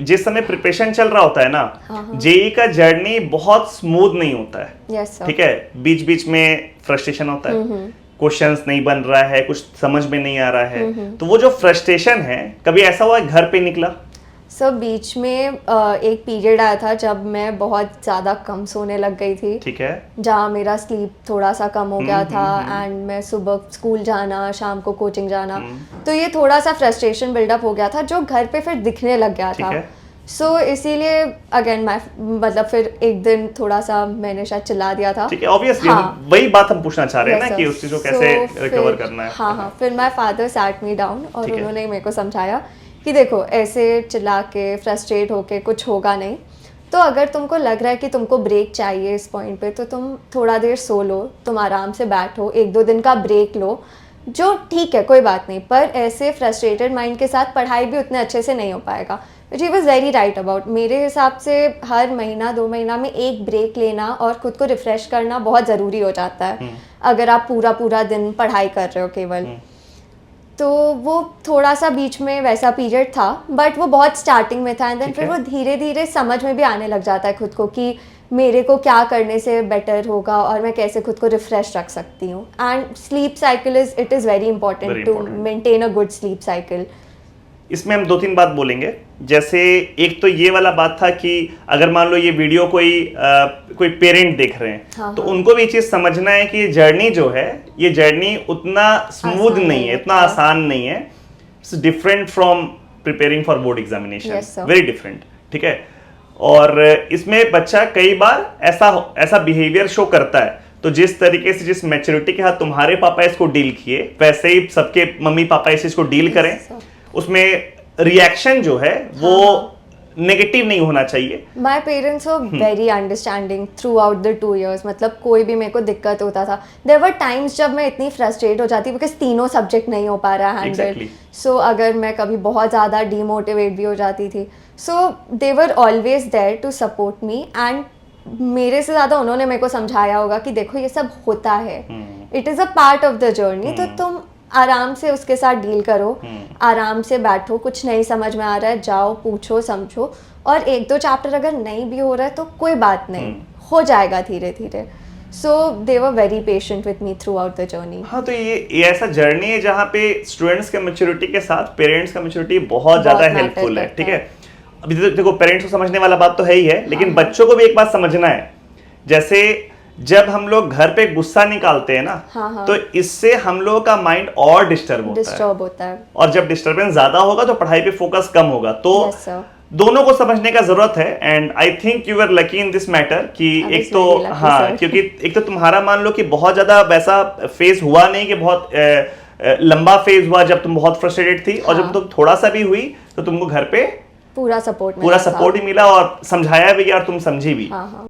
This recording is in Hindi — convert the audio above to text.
जिस समय प्रिपरेशन चल रहा होता है ना, जेई का जर्नी बहुत स्मूथ नहीं होता है। ठीक है, बीच बीच में फ्रस्ट्रेशन होता है, क्वेश्चंस नहीं बन रहा है, कुछ समझ में नहीं आ रहा है, तो वो जो फ्रस्ट्रेशन है, कभी ऐसा हुआ घर पे निकला? बीच में एक पीरियड आया था जब मैं बहुत ज़्यादा कम सोने लग गई थी। ठीक है, जहाँ मेरा स्लीप थोड़ा सा कम हो गया था एंड मैं सुबह स्कूल जाना, शाम को कोचिंग जाना, तो ये थोड़ा सा फ्रस्ट्रेशन बिल्डअप हो गया था जो घर पे फिर दिखने लग गया था। इसीलिए अगेन मैं मतलब फिर एक दिन थोड़ा सा मैंने शायद चिल्ला दिया था। ठीक है, ऑब्वियसली वही बात हम पूछना चाह रहे हैं ना कि उस चीज को कैसे रिकवर करना है। हाँ, फिर my father sat me down और उन्होंने मेरे को समझाया कि देखो ऐसे चिल्ला के फ्रस्ट्रेट होके कुछ होगा नहीं, तो अगर तुमको लग रहा है कि तुमको ब्रेक चाहिए इस पॉइंट पे, तो तुम थोड़ा देर सो लो, तुम आराम से बैठो, 1-2 दिन का ब्रेक लो, जो ठीक है कोई बात नहीं, पर ऐसे फ्रस्ट्रेटेड माइंड के साथ पढ़ाई भी उतने अच्छे से नहीं हो पाएगा। Which he was very right about. मेरे हिसाब से हर महीना 2 महीना में एक ब्रेक लेना और खुद को रिफ्रेश करना बहुत ज़रूरी हो जाता है अगर आप पूरा दिन पढ़ाई कर रहे हो केवल। तो वो थोड़ा सा बीच में वैसा पीरियड था, बट वो बहुत स्टार्टिंग में था एंड देन फिर वो धीरे धीरे समझ में भी आने लग जाता है खुद को कि मेरे को क्या करने से बेटर होगा और मैं कैसे खुद को रिफ्रेश रख सकती हूँ। And sleep cycle it is very important to maintain a good sleep cycle. इसमें हम 2-3 बात बोलेंगे। जैसे एक तो ये वाला बात था कि अगर मान लो ये वीडियो कोई पेरेंट देख रहे हैं, तो उनको भी ये चीज समझना है कि ये जर्नी जो है, ये जर्नी उतना स्मूथ नहीं है, उतना आसान नहीं है। It's different from preparing for board examination, very different. ठीक है, और इसमें बच्चा कई बार ऐसा बिहेवियर शो करता है, तो जिस तरीके से, जिस मैच्योरिटी के साथ तुम्हारे पापा इसको डील किए, वैसे ही सबके मम्मी पापा इस चीज को डील करें। उसमें रिएक्शन जो है वो नेगेटिव नहीं होना चाहिए। My parents were very understanding through out the 2 years। मतलब कोई भी मेरे को दिक्कत होता था, देयर वर टाइम्स जब मैं इतनी फ्रस्ट्रेट हो जाती बिकॉज तीनों सब्जेक्ट नहीं हो पा रहा है हैंडल। सो अगर मैं कभी बहुत ज़्यादा डीमोटिवेट भी हो जाती थी, so they were always there to support me and मेरे से ज़्यादा उन्होंने मेरे को समझाया होगा कि देखो ये सब होता है, it is a part of the journey, तो तुम आराम से उसके साथ डील करो, आराम से बैठो, कुछ नहीं समझ में आ रहा है जाओ पूछो समझो, और 1-2 चैप्टर अगर नहीं भी हो रहा है तो कोई बात नहीं, हो जाएगा धीरे धीरे। So they were very patient with me throughout the journey. हाँ, तो ये ऐसा जर्नी है जहाँ पे स्टूडेंट्स के मैच्योरिटी के साथ पेरेंट्स का मैच्योरिटी बहुत ज्यादा हेल्पफुल है। ठीक है, अभी देखो पेरेंट्स को समझने वाला बात तो है ही है, लेकिन बच्चों को भी एक बात समझना है। जैसे जब हम लोग घर पे गुस्सा निकालते हैं ना, तो इससे हम लोगों का माइंड और डिस्टर्ब होता है, और जब डिस्टर्बेंस ज्यादा होगा तो पढ़ाई पे फोकस कम होगा। तो दोनों को समझने का जरूरत है। And I think you are lucky in this matter कि एक तो क्योंकि एक तो तुम्हारा मान लो कि बहुत ज्यादा वैसा फेज हुआ नहीं कि बहुत लंबा फेज हुआ जब तुम बहुत फ्रस्ट्रेटेड थी, और जब तुम थोड़ा सा भी हुई तो तुमको घर पे पूरा सपोर्ट ही मिला और समझाया भी गया और तुम समझी भी।